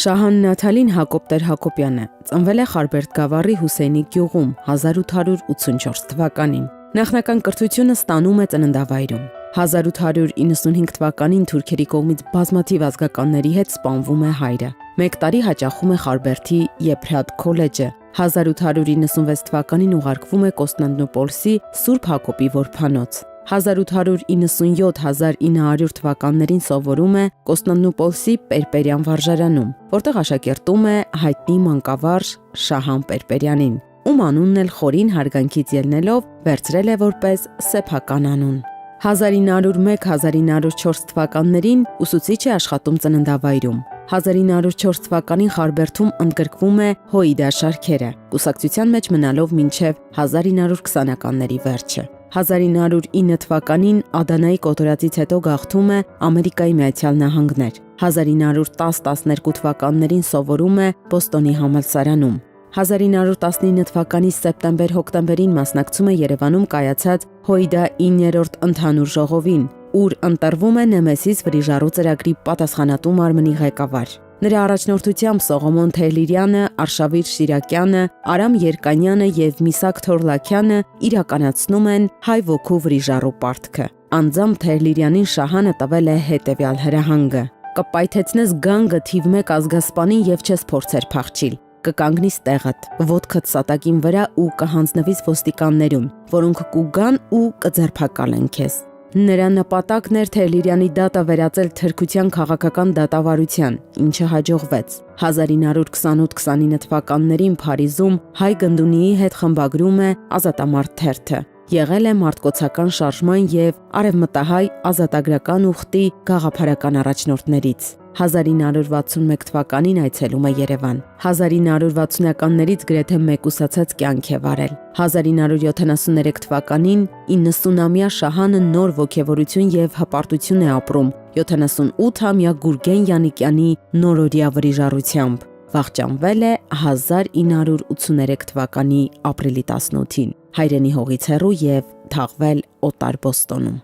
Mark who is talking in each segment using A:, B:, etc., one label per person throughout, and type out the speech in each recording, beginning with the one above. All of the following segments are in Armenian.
A: Շահան Նաթալին Հակոբ Տեր-Հակոբյան է, ծնվել է Խարբերդ գավառի Հուսեյնի գյուղում 1884 թվականին։ Նախնական կրթությունը ստանում է ծննդավայրում։ 1895 թվականին թուրքերի կողմից բազմաթիվ ազգականների հետ սպանվում է հայրը։ Մեկ տարի հաճախում է Խարբերդի Եփրատ քոլեջը։ 1896 թվականին ուղարկվում է Կոստանդնուպոլսի Սուրբ Հակոբի որբանոց։ 1897-1900 թվականներին սովորում է Կոստանդնուպոլսի Պերպերյան վարժարանում, որտեղ աշակերտում է հայտնի մանկավարժ Շահան Պերպերյանին, ում անունն էլ խորին հարգանքից ելնելով վերցրել է որպես սեփական անուն։ 1901-1904 թվականներին ուսուցիչ է աշխատում ծննդավայրում։ 1904 թվականին Խարբերդում ընդգրկվում է Հոիդա շարքերը, կուսակցության մեջ մնալով մինչև 1920-ականների վերջը։ 1909 թվականին Ադանայի կոտորածից հետո գաղթում է Ամերիկայի Միացյալ Նահանգներ։ 1910-12 թվականներին սովորում է Բոստոնի համալսարանում։ 1919 թվականի սեպտեմբեր-հոկտեմբերին մասնակցում է Երևանում կայացած Հոիդա 9-րդ ընդհանուր ժողովին, ուր ընտրվում է Նեմեսիս վրիժառու ծրագրի պատասխանատու մարմնի ղեկավար։ Նրա առաջնորդությամբ Սողոմոն Թեհլիրյանը, Արշավիր Շիրակյանը, Արամ Երկանյանը եւ Միսակ Թորլաքյանը իրականացնում են հայ ոգու վրիժառու պարտքը։ Անձամբ Թեհլիրյանին Շահանը տվել է հետևյալ հրահանգը. կպայթեցնես գանգը թիվ 1 ազգասպանին եւ չես փորձեր փախչիլ։ Կկանգնիս տեղդ, ոտքդ սատակին վրա ու կհանձնվիս ոստիկաններուն, որոնք կուգան ու կձերբակալեն քեզ։ Նրա նպատակն էր Թեհլիրյանի դատը վերածել թրքության քաղաքական դատավարության, ինչը հաջողվեց։ 1928-29 թվականներին Փարիզում հայ գնդունիի հետ խմբագրում է Ազատամարդ թերթը։ Եղել է մարտկոցական շարժման եւ արևմտահայ ազատագրական ուխտի գաղափարական առաջնորդներից։ 1961 թվականին այցելում է Երևան։ 1960-ականներից գրեթե մեկուսացած կյանք է վարել։ 1973 թվականին 90-ամյա Շահանը նոր ոգևորություն եւ հպարտություն է ապրում 78-ամյա Գուրգեն Յանիկյանի նորօրյա վրիժառությամբ։ Վախճանվել է 1983 թվականի ապրիլի 18-ին, հայրենի հողից հեռու եւ թաղվել Օտար Բոստոնում։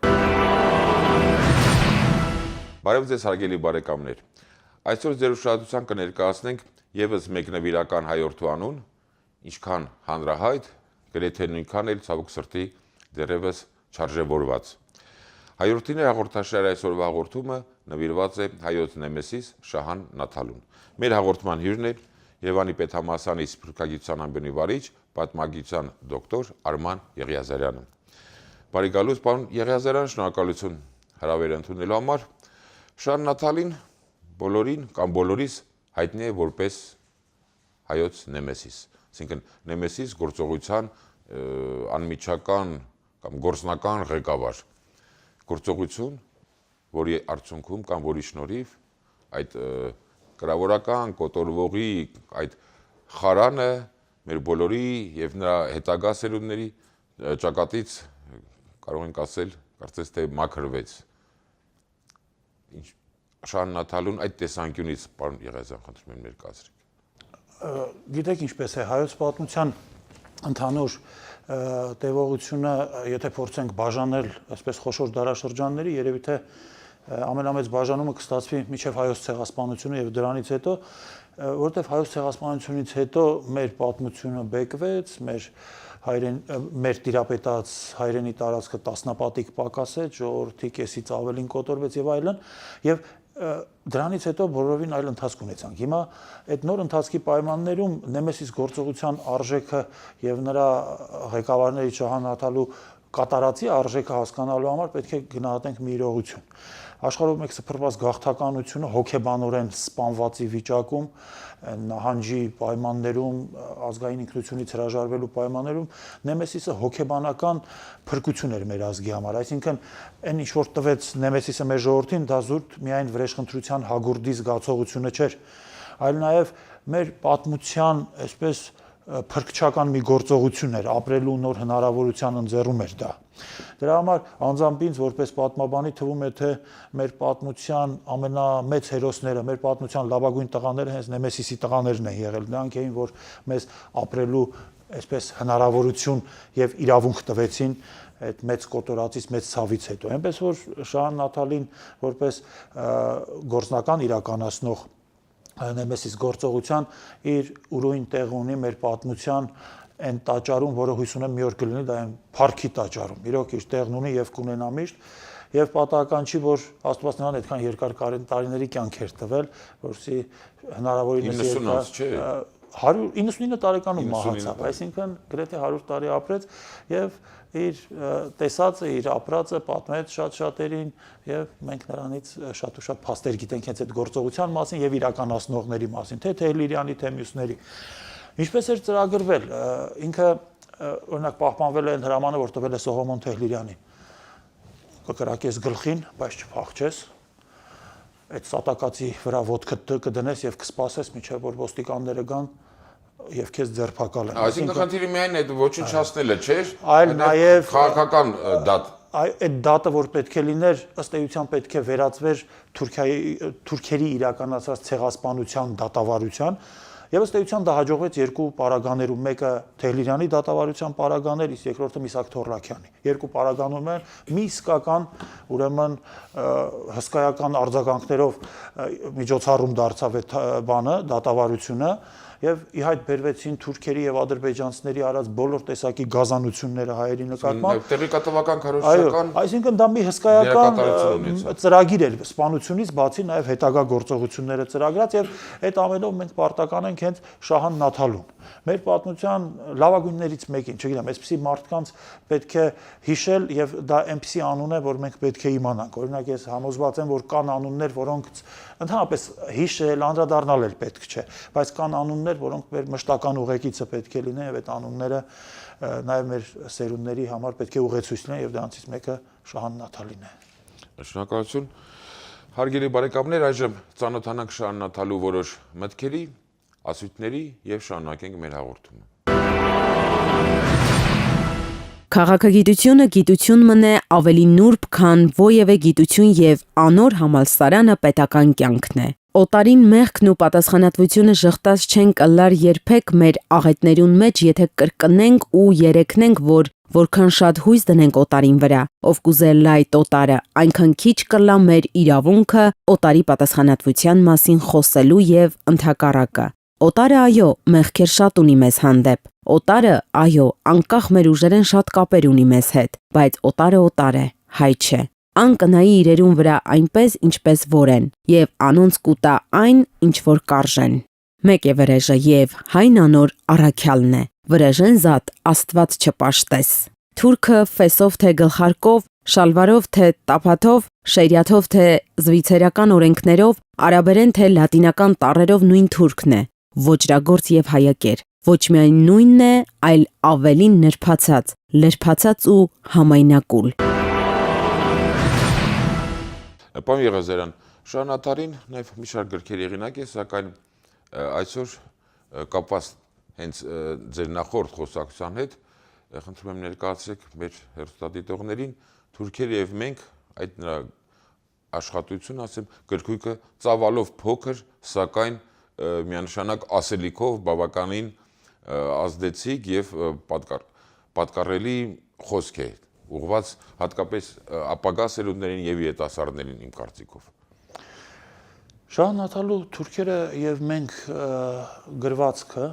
B: Բարև ձեզ հարգելի բարեկամներ։ Այսօր ձեր ուշադրության կներկայացնենք եւս մեկ նվիրական հայորդու անուն, ինչքան հանրահայտ, գրեթե նույնքան էլ ցավոք սրտի դեռևս չարժևորված։ Հայորդիներ հաղորդաշարի այսօրվա հաղորդումը նվիրված է հայոց Նեմեսիս Շահան Նաթալուն։ Մեր հաղորդման հյուրն է Երևանի Պետհամալսարանի Սփյուռքագիտության ամբիոնի վարիչ, պատմագիտության դոկտոր Արման Եղիազարյանը։ Բարի գալուս, պարոն Եղիազարյան, շնորհակալություն հրավերը ընդունելու համար։ Շահան Նաթալին բոլորին կամ բոլորիս հայտնի է որպես հայոց Նեմեսիս, այսինքն Նեմեսիս գործողության անմիջական կամ գործնական ղեկավար, գործողություն, որի արդյունքում կամ որի շնորհիվ այդ կրավորական կոտորվողի այդ խարանը մեր բոլորի եւ նրա հետագա սերունդների ճակատից կարող ենք ասել, կարծես թե մաքրվեց։ Շահան Նաթալուն այդ տեսանկյունից, պարոն Եղիազարյան, խնդրում եմ ներկայացրեք։
C: Գիտեք ինչպես է հայոց պատմության ընդհանուր տևողությունը, եթե փորձենք բաժանել այսպես խոշոր դարաշրջանների, երևի թե ամենամեծ բաժանումը կստացվի միջև հայոց ցեղասպանությունը եւ դրանից հետո, որովհետեւ հայոց ցեղասպանությունից հետո մեր պատմությունը բեկվեց, մեր տիրապետած հայրենի տարածքը տասնապատիկ պակասեց, ժողովրդի կեսից ավելին կոտորվեց եւ այլն, եւ դրանից հետո բոլորովին այլ ընթացք ունեցանք։ Հիմա այդ նոր ընթացքի պայմաններում Նեմեսիս գործողության արժեքը եւ նրա ղեկավարների Շահան Նաթալու կատարածի արժեքը հասկանալու համար պետք է գնահատենք մի իրողություն։ Աշխարհում մեկ սփռված գաղթականությունը հոգեբանորեն սպանվածի վիճակում, նահանջի պայմաններում, ազգային ինքնությունից հրաժարվելու պայմաններում Նեմեսիսը հոգեբանական փրկություն էր մեր ազգի համար, այսինքն այն ինչ որ տվեց Նեմեսիսը մեր ժողովրդին, դա զուտ միայն վրեժխնդրության հագուրդի զգացողությունը չէր, այլ նաև մեր պատմության այսպես փրկչական մի գործողություն էր, ապրելու նոր հնարավորության ընձեռում էր դա։ Դրա համար անձամբ ինձ որպես պատմաբանի թվում է, թե մեր պատմության ամենամեծ հերոսները, մեր պատմության լավագույն տղաները հենց Նեմեսիսի տղաներն են եղել, նրանք էին, որ մեզ ապրելու այսպես հնարավորություն եւ իրավունք տվեցին այդ մեծ կոտորածից, մեծ ցավից հետո։ Այնպես որ Շահան Նաթալին որպես գործնական իրականացնող Նեմեսիս գործողության իր ուրույն տեղ ունի մեր պատմության այն տաճարում, որը հույս ունեմ մի օր կլինի, դա այն Փարքի տաճարում։ Իրոք իր տեղն ունի եւ կունենա միշտ, եւ պատահական չի, որ Աստված նրան այդքան երկար տարիների կյանք էր տվել, որովհետեւ հնարավորինս 99 տարեկանում մահացավ, այսինքն գրեթե 100 տարի ապրեց եւ իր տեսածը, իր ապրածը պատմեց շատ-շատերին եւ մենք նրանից շատ ու շատ փաստեր գիտենք հենց այդ գործողության մասին եւ իրականացնողների մասին, թե Թեհլիրյանի, թե մյուսների։ Ինչպես էր ծրագրվել, ինքը օրինակ պահպանվել է այն հրամանը, որ տվել է Սողոմոն Թեհլիրյանին։ Կկրակես գլխին, բայց չփախչես։ Այդ սատակացի վրա ոտքդ կդնես եւ կսպասես, մինչեւ որ ոստիկանները գան եւ քեզ ձերբակալեն։
B: Այսինքն խնդիրը միայն այդ ոչնչացնելը չէ,
C: այլ նաեւ
B: քաղաքական դատ։
C: Այդ դատը, որ պետք է լիներ, ըստ էության պետք է վերածվեր թուրքերի իրականացած ցեղասպանության դատավարության, եւ ըստ էության դա հաջողվեց երկու պարագաներում, մեկը Թեհլիրյանի դատավարության պարագան էր, իսկ երկրորդը Միսակ Թոռլաքյանի։ Երկու պարագանում են մի իսկական, ուրեմն հսկայական արձագանքներով միջոցառում դարձավ այդ բանը, դատավարությունը, եւ իհայտ բերվեցին թուրքերի եւ ադրբեջանցիների արած բոլոր տեսակի գազանությունները հայերի նկատմամբ։
B: Տեղեկատվական քարոզչական։
C: Այսինքն դա մի հսկայական ծրագիր էր սպանությունից բացի նաեւ հետագա գործողությունները ծրագրած եւ այդ ամենով մենք պարտական ենք հենց Շահան Նաթալուն։ Մեր պատմության լավագույններից մեկին, չգիտեմ, այսպիսի մարդկանց պետք է հիշել եւ դա այնպիսի անուն է, որ մենք պետք է իմանանք։ Օրինակ ես համոզված եմ, որ կան անուններ, որոնք ընդհանրապես հիշել, անդրադառնալ էլ պետք չէ, բայց կան անուններ, որոնք մեր մշտական ուղեկիցը պետք է լինեն եւ այդ անունները նաեւ մեր սերունդների համար պետք է ուղեցույց լինեն եւ դրանցից մեկը Շահան Նաթալին է։
B: Շնորհակալություն։ Հարգելի բարեկամներ, այժմ ծանոթանանք Շահան Նաթալու որոշ մտքերի, ասույթների եւ շարունակենք մեր հաղորդումը։
A: Քաղաքագիտությունը գիտություն մնե ավելի նուրբ, քան ովևէ գիտություն եւ անոր համալսարանը պետական կյանքն է։ Օտարին մեղքն ու պատասխանատվությունը ժխտած չեն կլար երբեք մեր աղետներուն մեջ, եթե կրկնենք ու երեքնենք, որ որքան շատ հույս դնենք օտարին վրա, ով կուզել այդ օտարը, այնքան քիչ կլա մեր իրավունքը օտարի պատասխանատվության մասին խոսելու եւ ընդհակառակը։ Օտարը այո, մեղքեր շատ ունի մեզ հանդեպ։ Օտարը այո, անկախ մեր ուժերեն շատ կապեր ունի մեզ հետ, բայց օտարը է, հայ չէ։ Ան կնայի իրերուն վրա այնպես, ինչպես որ են, եւ անոնց կուտա այն, ինչ որ կարժեն։ Մեկ է վրեժը եւ հայն անոր առաքյալն է։ Վրեժեն զատ Աստված չպաշտես։ Թուրքը ֆեսով թե գլխարկով, շալվարով թե տապաթով, շերիաթով թե զվիցերական օրենքներով, արաբերեն թե լատինական տառերով նույն թուրքն է, ոճրագործ եւ հայակեր։ Ոչ միայն նույնն է, այլ ավելին նրբացած, լերբացած ու համայնակուլ։
B: Պարոն Եղազարյան, Շահան Նաթալին նաև մի շարք գրքեր եղինակ է, սակայն այսօր կապված հենց ձեր նախորդ խոսակցության հետ, խնդրում եմ ներկայացրեք մեր հեռուստադիտողներին, թուրքերը եւ մենք այդ նրա աշխատություն, ասեմ, գրքույկը ծավալով փոքր, սակայն միանշանակ ասելիքով բավականին ազդեցիկ եւ պատկառելի խոսք է, ուղղված հատկապես ապագա սերունդներին եւ երիտասարդներին իմ կարծիքով։
C: Շահան Նաթալու թուրքերը եւ մենք գրվածքը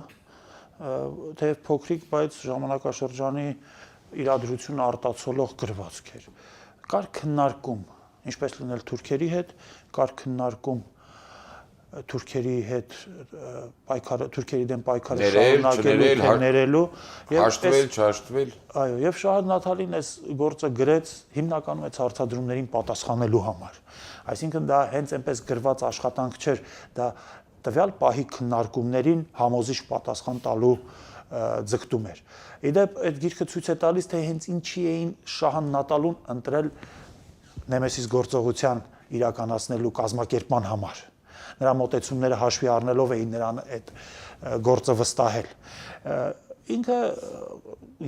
C: թեև փոքրիկ, բայց ժամանակաշրջանի իրադրությունը արտացոլող գրվածք էր։ Կար քննարկում, ինչպես լինել թուրքերի հետ, կար քննարկում թուրքերի հետ պայքարը, թուրքերի դեմ պայքարը շարունակելու, ներելու եւ
B: հաշտվել, չհաշտվել։
C: Այո, եւ Շահան Նաթալին այս գործը գրեց հիմնականում այս հարցադրումներին պատասխանելու համար։ Այսինքն դա հենց այնպես գրված աշխատանք չէր, դա տվյալ պահի քննարկումներին համոզիչ պատասխան տալու ձգտում էր։ Իդեպ այդ գիրքը ցույց է տալիս, թե հենց ինչի էին Շահան Նաթալուն ընտրել Նեմեսիս գործողության իրականացնելու կազմակերպման համար։ Նրա մոտեցումները հաշվի առնելով էին նրան այդ գործը վստահել։ Ինքը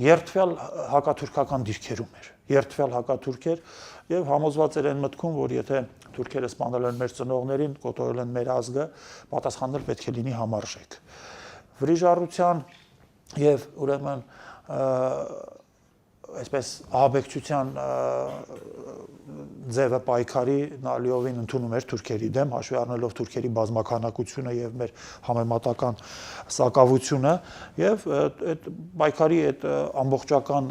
C: երթվյալ հակաթուրքական դիրքերում էր, երթվյալ հակաթուրք էր եւ համոզված էր այն մտքում, որ եթե թուրքերը սպանել են մեր ծնողներին, կոտորել են մեր ազգը, պատասխանել պետք է լինի համարժեք։ Վրիժառության եւ ուրեմն այսպես ահաբեկչության ձևը պայքարի նալիովին ընդունում էր թուրքերի դեմ, հաշվի առնելով թուրքերի բազմաքանակությունը եւ մեր համեմատական սակավությունը եւ այդ պայքարի այդ ամբողջական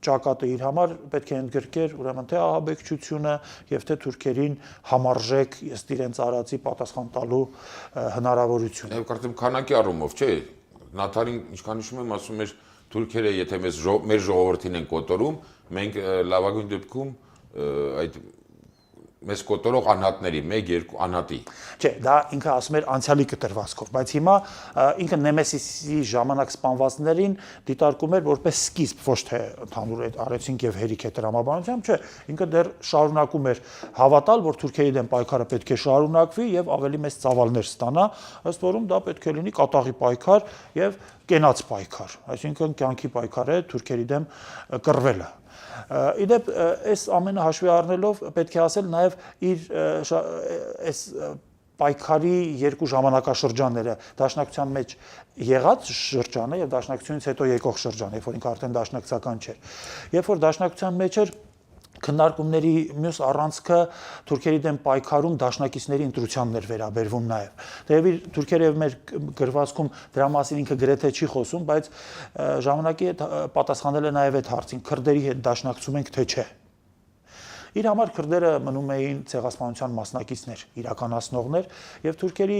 C: ճակատը իր համար պետք է ընդգրկեր ուրեմն թե ահաբեկչությունը եւ թե թուրքերին համարժեք ըստ իրենց արածի պատասխան տալու հնարավորությունը։
B: Եվ կարծեմ քանակի առումով, չէ, Նաթարին ինչքան հիշում եմ ասում էր թուրքերը եթե մեր ժողովրդին են կոտորում, մենք լավագույն դեպքում այդ մեզ կոտորող անհատների 1-2 անհատի։
C: Չէ, դա ինքը ասում էր անցյալի կտրվածքով, բայց հիմա ինքը Նեմեսիսի ժամանակ սպանվածներին դիտարկում էր որպես սկիզբ, ոչ թե ընդհանուր արեցինք եւ հերիք է տրամաբանությամբ, չէ, ինքը դեռ շարունակում էր հավատալ, որ թուրքերի դեմ պայքարը պետք է շարունակվի եւ ավելի մեծ ծավալներ ստանա, ըստ որում դա պետք է լինի կատաղի պայքար եւ կենաց պայքար, այսինքն կյանքի պայքար է թուրքերի դեմ կռվելը։ Իդեպ այս ամենը հաշվի առնելով պետք է ասել նաև իր այս պայքարի երկու ժամանակաշրջանները դաշնակցության մեջ եղած շրջանը եւ դաշնակցությունից հետո եկող շրջանը, երբ որ ինքը արդեն դաշնակցական չէր։ Երբ որ դաշնակցության մեջ էր քննարկումների մյուս առանցքը թուրքերի դեմ պայքարում դաշնակիցների ընտրությանն էր վերաբերվում նաև։ Թեև թուրքերը եւ մեր գրվածքում դրա մասին ինքը գրեթե չի խոսում, բայց ժամանակի հետ պատասխանել է նաև այդ հարցին՝ քրդերի հետ դաշնակցում ենք թե չէ։ Իր համար քրդերը մնում էին ցեղասպանության մասնակիցներ, իրականացնողներ եւ թուրքերի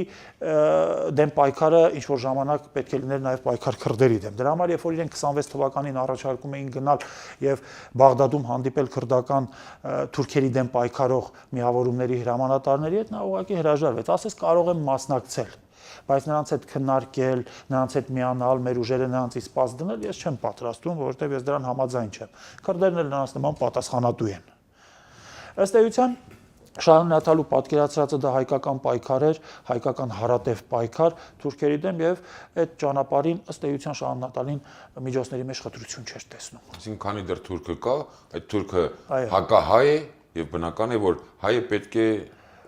C: դեմ պայքարը ինչ որ ժամանակ պետք է լիներ նաեւ պայքար քրդերի դեմ։ Դրա համար երբ որ իրենք 26 թվականին առաջարկում էին գնալ եւ Բաղդադում հանդիպել քրդական թուրքերի դեմ պայքարող միավորումների հրամանատարների հետ, նա ուղղակի հրաժարվեց, ասես կարող եմ մասնակցել, բայց նրանց հետ քննարկել, նրանց հետ միանալ, մեր ուժերը նրանցից սպաս դնել ես չեմ պատրաստվում, որովհետեւ ես դրան համաձայն չեմ։ Քրդերն էլ նրանց նման պատասխանատու են։ Ըստ էության Շահ Նաթալու պատկերացրածը դա հայկական պայքար էր, հայկական հարատև պայքար թուրքերի դեմ եւ այդ ճանապարհին ըստ էության Շահ Նաթալին միջոցների մեջ խտրություն չէր տեսնում։
B: Այսինքն քանի դեռ թուրքը կա, այդ թուրքը հակահայ է եւ բնական է որ հայը պետք է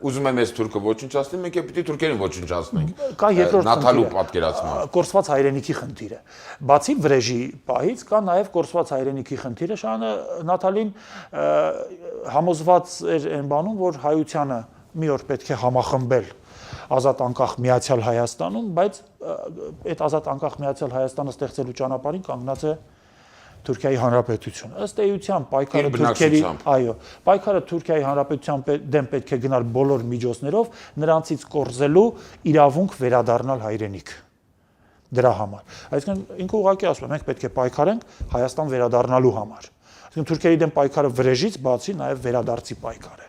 B: ուզում եմ այս թուրքը ոչնչացնել, մենք էլ պիտի թուրքերին ոչնչացնենք։
C: Կա երկրորդ
B: Նաթալու պատկերացումը։
C: Կորսված հայրենիքի խնդիրը։ Բացի վրեժի պահից կա նաև կորսված հայրենիքի խնդիրը։ Շահ Նաթալին համոզված էր այն բանում, որ հայությանը մի օր պետք է համախմբել ազատ անկախ միացյալ Հայաստանում, բայց այդ ազատ անկախ միացյալ Հայաստանը ստեղծելու ճանապարհին կանգնած է Թուրքիայի Հանրապետությունը։ Ըստ էության պայքարը թուրքերի, այո, պայքարը Թուրքիայի Հանրապետության դեմ պետք է գնալ բոլոր միջոցներով, նրանցից կորզելու իրավունք վերադառնալ հայրենիք։ Դրա համար։ Այսինքն ինքը ուղղակի ասում է, մենք պետք է պայքարենք Հայաստան վերադառնալու համար։ Այսինքն թուրքերի դեմ պայքարը վրեժից բացի նաև վերադարձի պայքար է։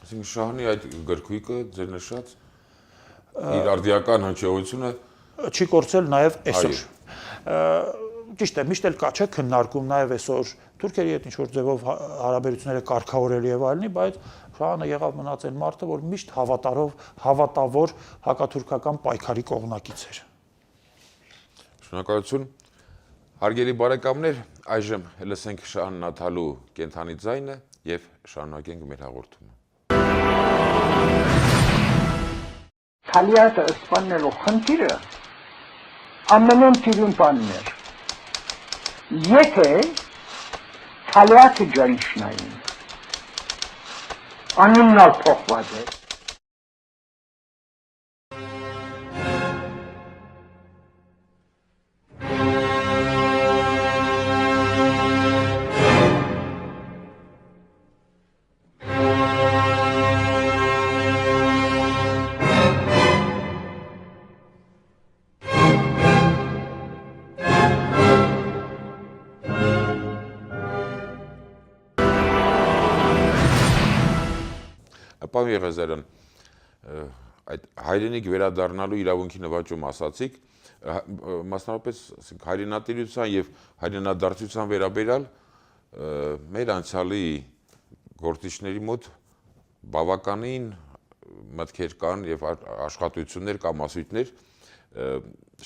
B: Այսինքն Շահնի այդ գրքույկը ձեր նշած իր արդիական հնչողությունը
C: չի կորցրել նաև այսօր։ Ճիշտ է, միշտ էլ կա չէ քննարկում նաև այսօր թուրքերի հետ ինչ որ ձևով հարաբերությունները կարգավորել եւ այլնի, բայց Շահանը եղավ մնաց այն մարդը, որ միշտ հավատավոր հակաթուրքական պայքարի կողմնակից էր։
B: Շնորհակալություն։ Հարգելի բարեկամներ, այժմ լսենք Շահ Նաթալու կենթանի ձայնը եւ շարունակենք մեր հաղորդումը։
D: Թալիատը սպանելու խնդիրը ամենեն թիրուն բանն էր։ Եթե թալիատը ջանիշնային, անուննալ փոխված է։
B: Պարոն Եղազարյան, այդ հայրենիք վերադառնալու իրավունքի նվաճում ասացիք, մասնավորապես հայրենատիրության եւ հայրենադարձության վերաբերյալ մեր անցյալի գործիչների մոտ բավականին մտքեր կան եւ աշխատություններ կամ ասույթներ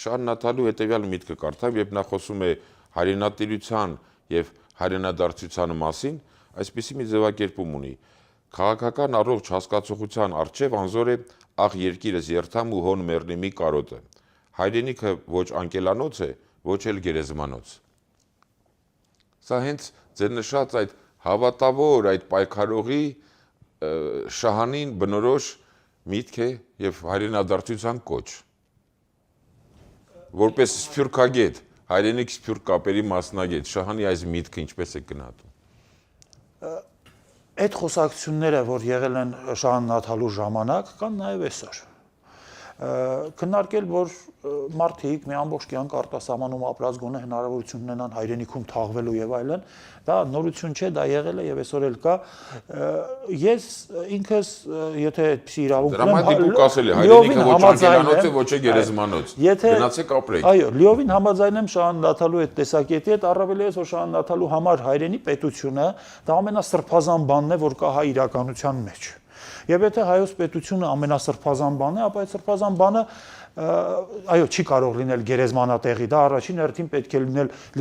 B: Շահ Նաթալու հետեւյալ միտքը կարդամ, երբ նա խոսում է հայրենատիրության եւ հայրենադարձության մասին, այսպիսի մի ձևակերպում ունի. Քաղաքական առողջ հասկացողության առջև անզոր է աղ երկիրս երթամ ու հոն մեռնի մի կարոտը։ Հայրենիքը ոչ անկելանոց է, ոչ էլ գերեզմանոց։ սա հենց ձեր նշած այդ հավատավոր, այդ պայքարողի շահանին բնորոշ միտք է եւ հայրենադարձության կոչ։ Որպես սփյուռքագետ, հայրենիք սփյուռք կապերի մասնագետ, շահանի այս միտքը ինչպես է գնահատում։
C: Այդ խոսակցությունները, որ եղել են Շահան Նաթալու ժամանակ, կան նաեւ այսօր։ Քննարկել, որ մարդիկ մի ամբողջ կյանք արտասահմանում ապրած գոնե հնարավորություն ունենան հայրենիքում թաղվելու եւ այլն, դա նորություն չէ, դա եղել է եւ այսօր էլ կա։ Ես ինքս, եթե այդպիսի իրավունք
B: ունեմ, հայրենիքը ոչ անգելանոց է, ոչ է գերեզմանոց։ Գնացեք ապրեք։
C: Այո, լիովին համաձայն եմ Շահան Նաթալու այդ տեսակետի հետ, առավել եւս որ Շահան Նաթալու համար հայրենի պետությունը դա ամենասրբազան բանն է, որ կա հայ իրականության մեջ։ Եվ եթե հայոց պետությունը ամենասրբազան բանն է, ապա այդ սրբազան բանը այո, չի կարող լինել գերեզմանատեղի, դա առաջին հերթին պետք է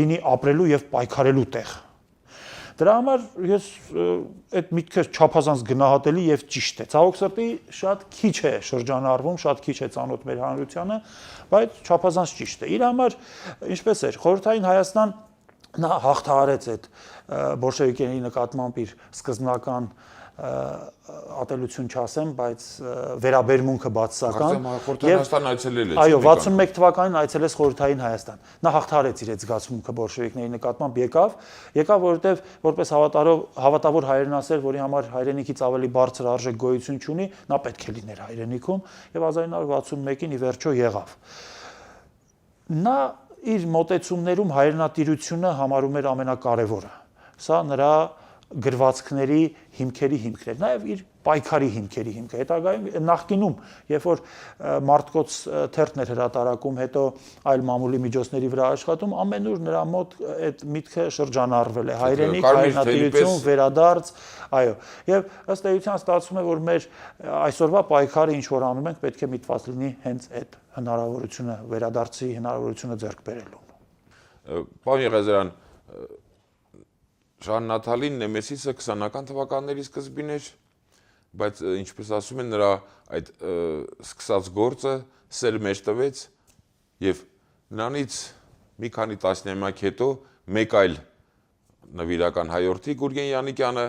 C: լինի ապրելու եւ պայքարելու տեղ։ Դրա համար ես այդ միտքը չափազանց գնահատելի եւ ճիշտ է։ Ցավոք սրտի շատ քիչ է շրջանառվում, շատ քիչ է ծանոթ մեր հանրությանը, բայց չափազանց ճիշտ է։ Իր համար ինչպես էր, Խորհրդային Հայաստան նա հաղթահարեց այդ բոլշևիկների նկատմամբ իր սկզբնական ատելություն չասեմ, բայց վերաբերմունքը բացասական այո 61 թվականին այցելեց Խորհրդային Հայաստան։ Նա հաղթահարեց իր այդ զգացմունքը բոլշևիկների նկատմամբ եկավ, որովհետև որպես հավատավոր հայրենասեր, որի համար հայրենիքից ավելի բարձր արժեք գոյություն չունի, նա պետք է լիներ հայրենիքում եւ 1961-ին ի վերջո եղավ։ Նա իր մոտեցումներում հայրենատիրությունը համարում էր ամենակարևորը։ Սա նրա գրվածքների հիմքերի հիմքն էր, նաև իր պայքարի հիմքերի հիմքը։ Հետագայում նախկինում, երբ որ Մարտկոց թերթն էր հրատարակում, հետո այլ մամուլի միջոցների վրա աշխատում, ամենուր նրա մոտ այդ միտքը շրջանառվել է, հայրենիք, հայրենատիրություն, վերադարձ, այո։ Եվ ըստ էության ստացվում է, որ մեր այսօրվա պայքարը ինչ որ անում ենք, պետք է միտված լինի հենց այդ հնարավորությունը, վերադարձի հնարավորությունը ձեռք բերելու։
B: Պարոն Եղիազարյան, Շահան Նաթալին Նեմեսիսը 20-ական թվականների սկզբին էր, բայց ինչպես ասում են նրա այդ սկսած գործը սեր մեջ տվեց եւ նրանից մի քանի տասնամյակ հետո մեկ այլ նվիրական հայորդի Գուրգեն Յանիկյանը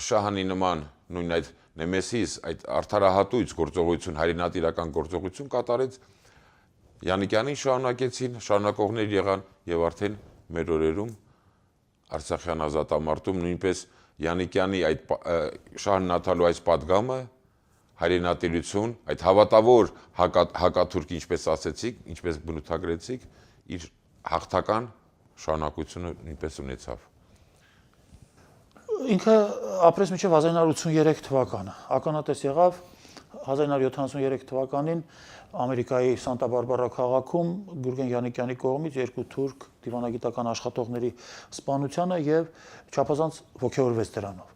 B: Շահանի նման նույն այդ Նեմեսիս այդ արդարահատույց գործողություն, հայրենատիրական գործողություն կատարեց, Յանիկյանին շարունակեցին, շարունակողներ եղան եւ արդեն մեր օրերում Արցախյան ազատամարտում նույնպես Յանիկյանի այդ Շահան Նաթալու այս պատգամը հայրենատիրություն, այդ հավատավոր հակաթուրք, ինչպես ասեցիք, ինչպես բնութագրեցիք, իր հաղթական շարունակությունը նույնպես ունեցավ։
C: Ինքը ապրեց մինչև 1983 թվականը, ականատես եղավ 1973 թվականին Ամերիկայի Սանտա Բարբարա քաղաքում Գուրգեն Յանիկյանի կողմից երկու թուրք դիվանագիտական աշխատողների սպանությանը եւ չափազանց ոգեորվեց դրանով։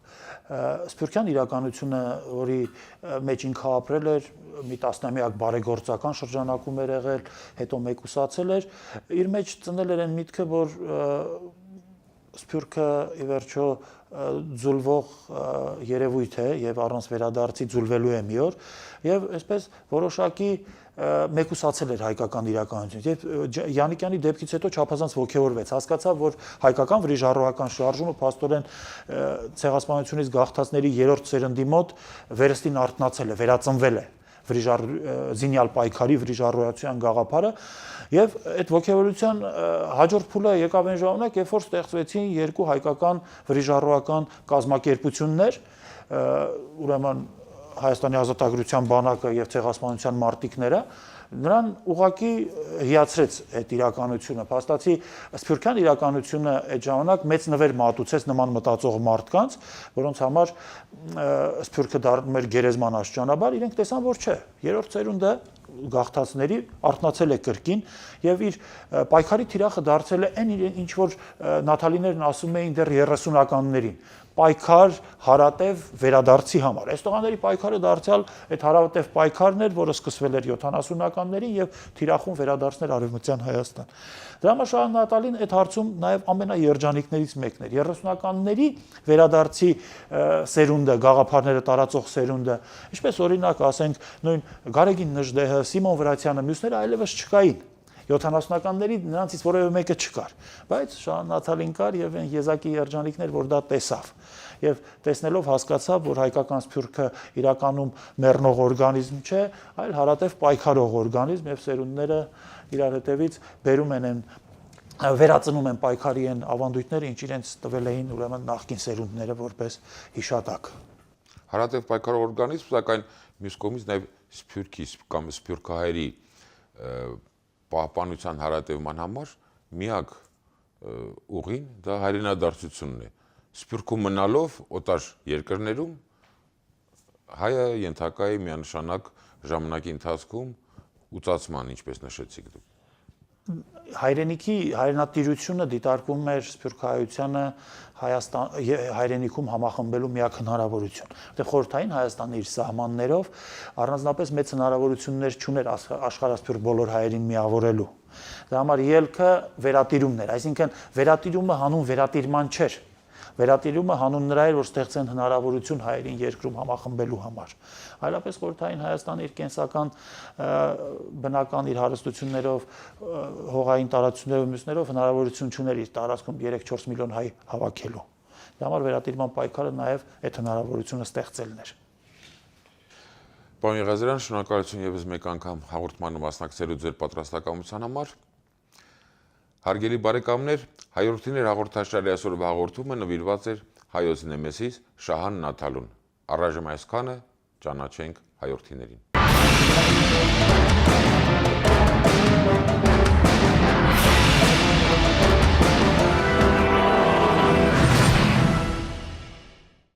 C: Սփյուռքյան իրականությունը, որի մեջ ինքը ապրել էր, մի տասնամյակ բարեգործական շրջանակում էր եղել, հետո մեկուսացել էր, իր մեջ ծնել էր այն միտքը, որ Սփյուռքը ի վերջո ձուլվող երևույթ է եւ առանց վերադարձի ձուլվելու է մի օր եւ այսպես որոշակի մեկուսացել էր հայկական իրականությունից եւ Յանիկյանի դեպքից հետո չափազանց ոգեորվեց, հասկացավ, որ հայկական վրիժառոական շարժումը փաստորեն ցեղասպանությունից գաղթածների երրորդ սերնդի մոտ վերստին արթնացել է, վերածնվել է զինյալ պայքարի վրիժառոյացիան գաղափարը եւ այդ ոգեվորության հաջորդ փուլը եկավ այն ժամանակ, երբ որ ստեղծվեցին երկու հայկական վրիժառոական կազմակերպություններ, ուրեմն Հայաստանի ազատագրության բանակը եւ ցեղասպանության մարտիկները, նրան ուղղակի հիացրեց այդ իրականությունը, փաստացի սփյուռքյան իրականությունը այդ ժամանակ մեծ նվեր մատուցեց նման մտածող մարդկանց, որոնց համար Սփյուռքը դառնում էր գերեզման աշճանաբար, իրենք տեսան, որ չէ, երրորդ սերունդը գաղթածների արթնացել է կրկին եւ իր պայքարի թիրախը դարձել է այն ինչ որ Նաթալիներն ասում էին դեռ 30-ականներին պայքար հարատև վերադարձի համար։ Այս տղաների պայքարը դարձյալ այդ հարատև պայքարն էր, որը սկսվել էր 70-ականներին եւ թիրախում վերադարձներ Արևմտյան Հայաստան։ Դրա համար Շահան Նաթալին այդ հարցում նաեւ ամենաերջանիկներից մեկն էր։ 30-ականների վերադարձի սերունդը, գաղափարները տարածող սերունդը, ինչպես օրինակ ասենք նույն Գարեգին Նժդեհը, Սիմոն Վրացյանը, մյուսները այլևս չկային։ 70-ականների նրանցից որևէ մեկը չկար, բայց Շահան Նաթալին կար եւ այն եզակի երջանիկներ, որ դա տեսավ։ Եվ տեսնելով հասկացավ, որ հայկական սփյուռքը իրականում մեռնող օրգանիզմ չէ, այլ հարատև պայքարող օրգանիզմ եւ սերունդները իրար հետևից բերում են վերածնում են պայքարի են ավանդույթները, ինչ իրենց տվել էին ուրեմն նախկին սերունդները որպես հիշատակ։
B: Հարատև պայքարող օրգանիզմ, սակայն մյուս կողմից նաև սփյուռքի կամ սփյուռքահայերի պահպանության հարատևման համար միակ ուղին դա հայրենադարձությունն է։ Սփյուռքում մնալով օտար երկրներում հայը ենթակա է միանշանակ ժամանակի ընթացքում ուծացման, ինչպես նշեցիք դուք։
C: Հայրենիքի հայրենատիրությունը դիտարկվում էր սփյուռքահայությանը հայրենիքում համախմբելու միակ հնարավորություն։ Որտեղ խորհրդային Հայաստանը իր սահմաններով առանձնապես մեծ հնարավորություններ չուներ աշխարհասփյուռք բոլոր հայերին միավորելու։ Դրա համար ելքը վերատիրումն էր, այսինքն վերատիրումը հանուն վերատիրման չէր։ Վերատիրումը հանուն նրա էր, որ ստեղծեն հնարավորություն հայերին երկրում համախմբելու համար։ Այլապես խորհրդային Հայաստանը իր կենսական բնական իր հարստություններով, հողային տարածություններով, մյուսներով հնարավորություն չուներ իր տարածքում 3-4 միլիոն հայ հավաքելու։ Դրա համար վերատիրման պայքարը նաև այդ հնարավորությունը ստեղծելն էր։
B: Պարոն Եղազարյան, շնորհակալություն ևս մեկ անգամ հաղորդմանը մասնակցելու ձեր պատրաստակամության համար։ Հարգելի բարեկամներ, հայորդիներ հաղորդաշարի այսօրվա հաղորդումը նվիրված էր հայոց նեմեսիս Շահան Նաթալուն։ Առայժմ այսքանը, ճանաչենք հայորդիներին։